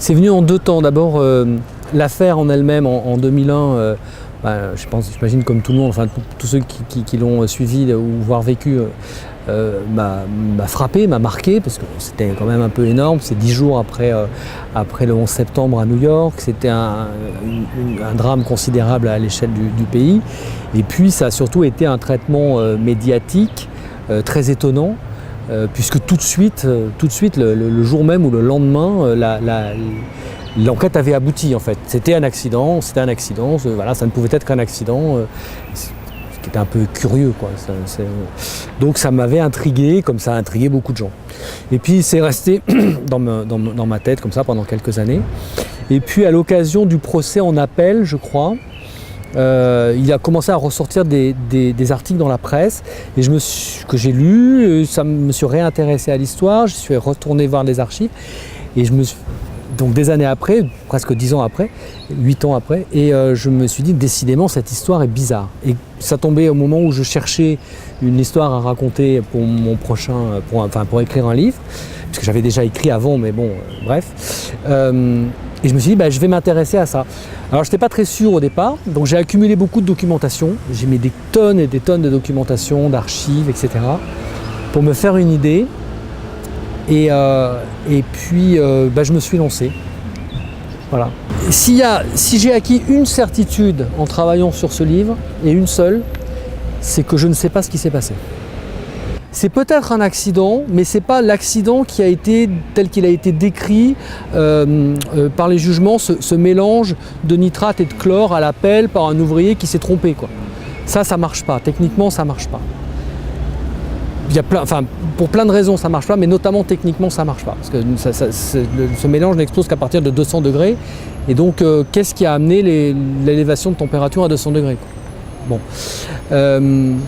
C'est venu en deux temps. D'abord, l'affaire en elle-même, en 2001, j'imagine comme tout le monde, enfin tous ceux qui l'ont suivi ou voire vécu, m'a frappé, m'a marqué, parce que c'était quand même un peu énorme. C'est 10 jours après le 11 septembre à New York. C'était un drame considérable à l'échelle du pays. Et puis ça a surtout été un traitement médiatique très étonnant. Puisque tout de suite, le jour même ou le lendemain, l'enquête avait abouti en fait. C'était un accident, voilà, ça ne pouvait être qu'un accident, ce qui était un peu curieux, quoi. Donc ça m'avait intrigué, comme ça a intrigué beaucoup de gens. Et puis c'est resté dans ma tête comme ça pendant quelques années. Et puis à l'occasion du procès en appel, je crois, il a commencé à ressortir des articles dans la presse et que j'ai lus, ça me suis réintéressé à l'histoire, je suis retourné voir les archives et donc des années après, presque 10 ans après, 8 ans après, et je me suis dit décidément cette histoire est bizarre. Et ça tombait au moment où je cherchais une histoire à raconter pour mon prochain, pour écrire un livre, parce que j'avais déjà écrit avant, mais bon, bref. Et je me suis dit, je vais m'intéresser à ça. Alors je n'étais pas très sûr au départ, donc j'ai accumulé beaucoup de documentation. J'ai mis des tonnes et des tonnes de documentation, d'archives, etc. pour me faire une idée. Et puis je me suis lancé. Voilà. Si j'ai acquis une certitude en travaillant sur ce livre, et une seule, c'est que je ne sais pas ce qui s'est passé. C'est peut-être un accident, mais ce n'est pas l'accident qui a été tel qu'il a été décrit par les jugements, ce mélange de nitrate et de chlore à la pelle par un ouvrier qui s'est trompé, quoi. Ça ne marche pas. Techniquement, ça ne marche pas. Pour plein de raisons, ça ne marche pas, mais notamment techniquement, ça ne marche pas. Parce que ce mélange n'explose qu'à partir de 200 degrés. Et donc, qu'est-ce qui a amené l'élévation de température à 200 degrés, quoi. Bon.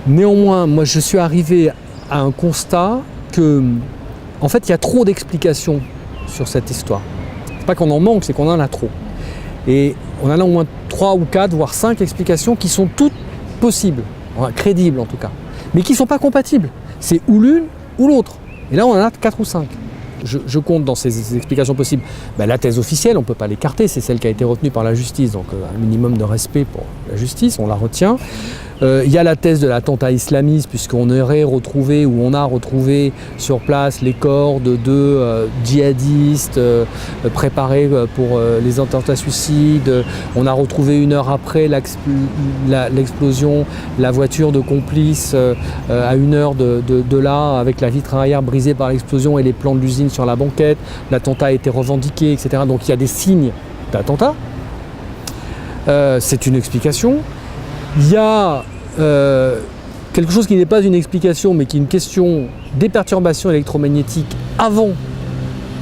Néanmoins, moi je suis arrivé à un constat que, en fait, il y a trop d'explications sur cette histoire. C'est pas qu'on en manque, c'est qu'on en a trop. Et on en a au moins 3 ou 4, voire 5 explications qui sont toutes possibles, crédibles en tout cas, mais qui ne sont pas compatibles. C'est ou l'une ou l'autre. Et là, on en a 4 ou 5. Je compte dans ces explications possibles la thèse officielle, on ne peut pas l'écarter, c'est celle qui a été retenue par la justice, donc un minimum de respect pour la justice, on la retient. Il y a la thèse de l'attentat islamiste, puisqu'on aurait retrouvé, ou on a retrouvé sur place les corps de 2 djihadistes préparés pour les attentats suicides. On a retrouvé 1 heure après l'explosion, la voiture de complices à 1 heure de là, avec la vitre arrière brisée par l'explosion et les plans de l'usine sur la banquette. L'attentat a été revendiqué, etc. Donc il y a des signes d'attentat. C'est une explication. Il y a quelque chose qui n'est pas une explication, mais qui est une question des perturbations électromagnétiques avant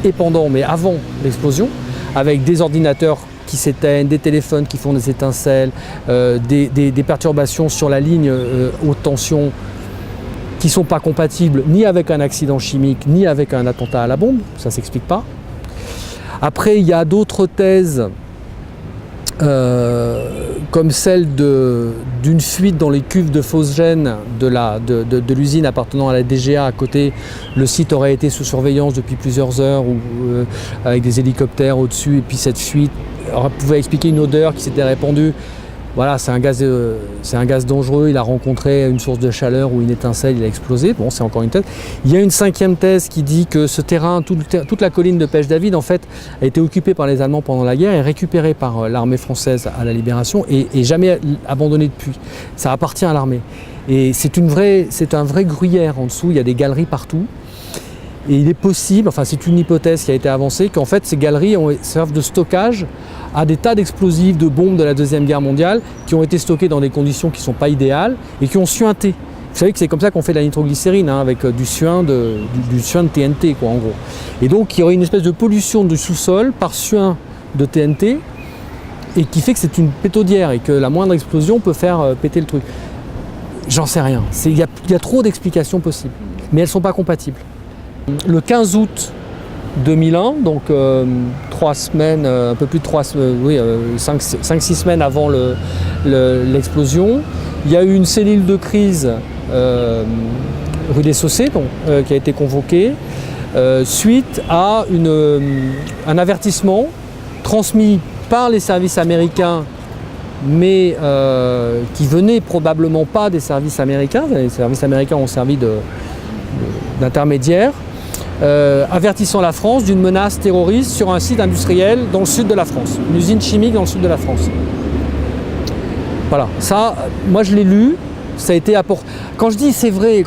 et pendant, mais avant l'explosion, avec des ordinateurs qui s'éteignent, des téléphones qui font des étincelles, des perturbations sur la ligne haute tension qui ne sont pas compatibles ni avec un accident chimique, ni avec un attentat à la bombe. Ça ne s'explique pas. Après, il y a d'autres thèses comme celle d'une fuite dans les cuves de phosgène de l'usine appartenant à la DGA à côté. Le site aurait été sous surveillance depuis plusieurs heures avec des hélicoptères au-dessus, et puis cette fuite pouvait expliquer une odeur qui s'était répandue. Voilà, c'est un gaz dangereux, il a rencontré une source de chaleur ou une étincelle, il a explosé. Bon, c'est encore une thèse. Il y a une 5e thèse qui dit que ce terrain, toute la colline de Pech-David, en fait, a été occupée par les Allemands pendant la guerre et récupérée par l'armée française à la Libération et jamais abandonnée depuis. Ça appartient à l'armée. Et c'est un vrai gruyère en dessous, il y a des galeries partout. Et il est possible, enfin c'est une hypothèse qui a été avancée, qu'en fait ces galeries servent de stockage à des tas d'explosifs, de bombes de la Deuxième Guerre mondiale qui ont été stockés dans des conditions qui ne sont pas idéales et qui ont suinté. Vous savez que c'est comme ça qu'on fait de la nitroglycérine, avec du suin de TNT, quoi, en gros. Et donc il y aurait une espèce de pollution du sous-sol par suin de TNT et qui fait que c'est une pétaudière et que la moindre explosion peut faire péter le truc. J'en sais rien. Il y a trop d'explications possibles, mais elles ne sont pas compatibles. Le 15 août 2001, donc 3 semaines, un peu plus de 5-6 semaines avant l'explosion, il y a eu une cellule de crise rue des Saussaies qui a été convoquée. suite à un avertissement transmis par les services américains, mais qui venait probablement pas des services américains. Les services américains ont servi d'intermédiaire, avertissant la France d'une menace terroriste sur un site industriel dans le sud de la France, une usine chimique dans le sud de la France. Voilà, ça, moi je l'ai lu, ça a été apporté. Quand je dis c'est vrai,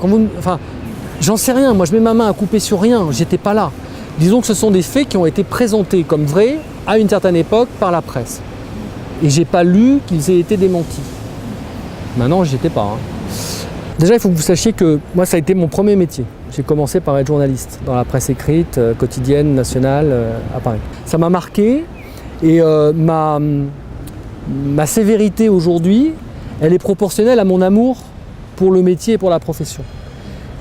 j'en sais rien, moi je mets ma main à couper sur rien, j'étais pas là. Disons que ce sont des faits qui ont été présentés comme vrais à une certaine époque par la presse. Et j'ai pas lu qu'ils aient été démentis. Maintenant, j'y étais pas. Déjà, il faut que vous sachiez que moi, ça a été mon premier métier. J'ai commencé par être journaliste dans la presse écrite, quotidienne, nationale, à Paris. Ça m'a marqué et ma sévérité aujourd'hui, elle est proportionnelle à mon amour pour le métier et pour la profession.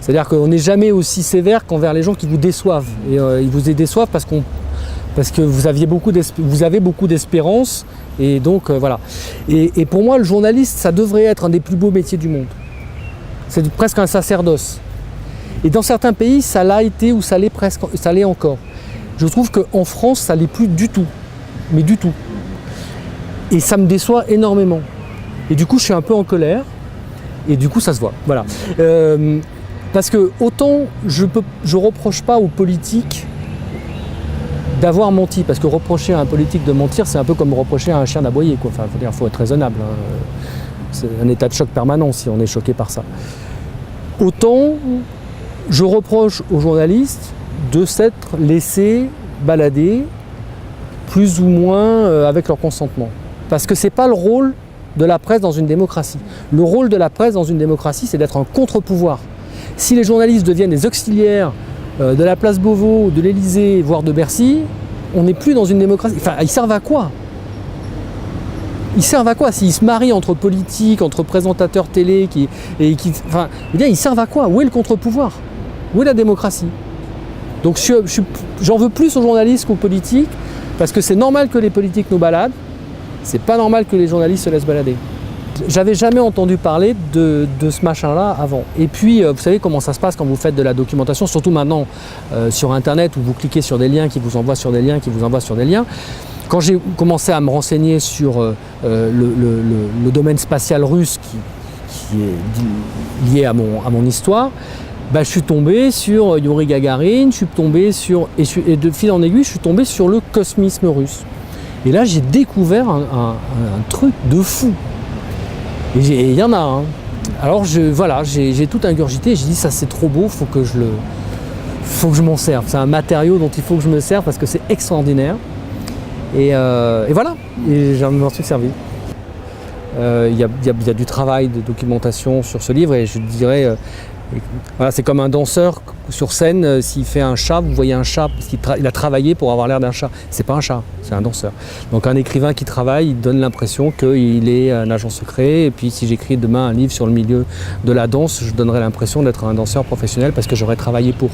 C'est-à-dire qu'on n'est jamais aussi sévère qu'envers les gens qui vous déçoivent. Et ils vous déçoivent parce que vous avez beaucoup d'espérance. Et donc voilà. Et pour moi, le journaliste, ça devrait être un des plus beaux métiers du monde. C'est presque un sacerdoce. Et dans certains pays, ça l'a été ou ça l'est encore. Je trouve qu'en France, ça l'est plus du tout. Mais du tout. Et ça me déçoit énormément. Et du coup, je suis un peu en colère. Et du coup, ça se voit. Voilà. Parce que autant je reproche pas aux politiques d'avoir menti, parce que reprocher à un politique de mentir, c'est un peu comme reprocher à un chien d'aboyer, quoi. Enfin, faut être raisonnable. C'est un état de choc permanent si on est choqué par ça. Autant je reproche aux journalistes de s'être laissés balader plus ou moins avec leur consentement. Parce que c'est pas le rôle de la presse dans une démocratie. Le rôle de la presse dans une démocratie, c'est d'être un contre-pouvoir. Si les journalistes deviennent des auxiliaires de la place Beauvau, de l'Élysée, voire de Bercy, on n'est plus dans une démocratie. Enfin, ils servent à quoi? Ils servent à quoi? S'ils se marient entre politiques, entre présentateurs télé, ils servent à quoi? Où est le contre-pouvoir? Où est la démocratie? Donc j'en veux plus aux journalistes qu'aux politiques, parce que c'est normal que les politiques nous baladent, c'est pas normal que les journalistes se laissent balader. J'avais jamais entendu parler de ce machin-là avant. Et puis, vous savez comment ça se passe quand vous faites de la documentation, surtout maintenant sur Internet, où vous cliquez sur des liens qui vous envoient sur des liens, qui vous envoient sur des liens. Quand j'ai commencé à me renseigner sur le domaine spatial russe qui est lié à mon histoire, je suis tombé sur Youri Gagarin, je suis tombé et de fil en aiguille, je suis tombé sur le cosmisme russe. Et là, j'ai découvert un truc de fou. Et il y en a. Alors j'ai tout ingurgité, j'ai dit ça c'est trop beau, faut que je m'en serve. C'est un matériau dont il faut que je me serve parce que c'est extraordinaire. Et voilà, et je m'en suis servi. Il y a du travail de documentation sur ce livre et je dirais, voilà, c'est comme un danseur sur scène, s'il fait un chat, vous voyez un chat, parce qu'il a travaillé pour avoir l'air d'un chat. C'est pas un chat, c'est un danseur. Donc un écrivain qui travaille, il donne l'impression qu'il est un agent secret, et puis si j'écris demain un livre sur le milieu de la danse, je donnerai l'impression d'être un danseur professionnel parce que j'aurais travaillé pour.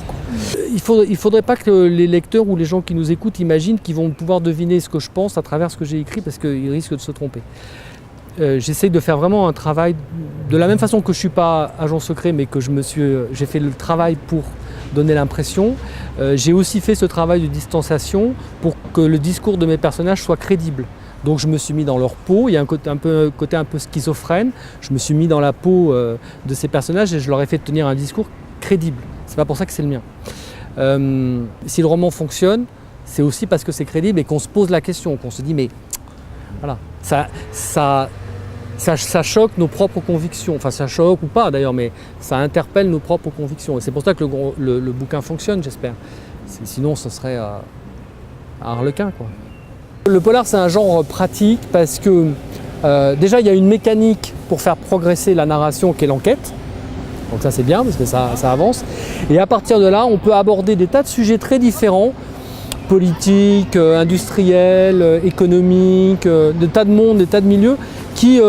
Il faudrait pas que les lecteurs ou les gens qui nous écoutent imaginent qu'ils vont pouvoir deviner ce que je pense à travers ce que j'ai écrit parce qu'ils risquent de se tromper. J'essaie de faire vraiment un travail de la même façon que je ne suis pas agent secret mais que j'ai fait le travail pour donner l'impression. J'ai aussi fait ce travail de distanciation pour que le discours de mes personnages soit crédible. Donc je me suis mis dans leur peau, il y a un côté un peu schizophrène, je me suis mis dans la peau de ces personnages et je leur ai fait tenir un discours crédible. C'est pas pour ça que c'est le mien. Si le roman fonctionne, c'est aussi parce que c'est crédible et qu'on se pose la question, qu'on se dit mais voilà, ça choque nos propres convictions, enfin ça choque ou pas d'ailleurs, mais ça interpelle nos propres convictions. Et c'est pour ça que le bouquin fonctionne, j'espère. Sinon, ce serait à Harlequin, quoi. Le polar, c'est un genre pratique parce que déjà, il y a une mécanique pour faire progresser la narration qui est l'enquête. Donc ça, c'est bien parce que ça avance. Et à partir de là, on peut aborder des tas de sujets très différents, politiques, industriels, économiques, des tas de mondes, des tas de milieux, qui,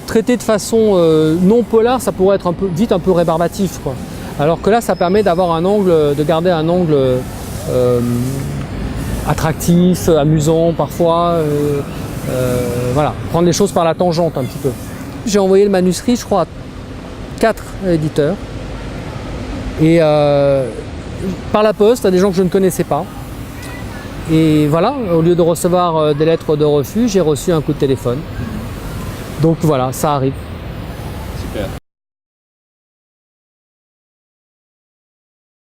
traités de façon non polar, ça pourrait être vite un peu rébarbatif, quoi. Alors que là, ça permet de garder un angle attractif, amusant parfois, voilà, prendre les choses par la tangente un petit peu. J'ai envoyé le manuscrit, je crois, à 4 éditeurs. Et par la poste à des gens que je ne connaissais pas. Et voilà, au lieu de recevoir des lettres de refus, j'ai reçu un coup de téléphone. Donc voilà, ça arrive. Super.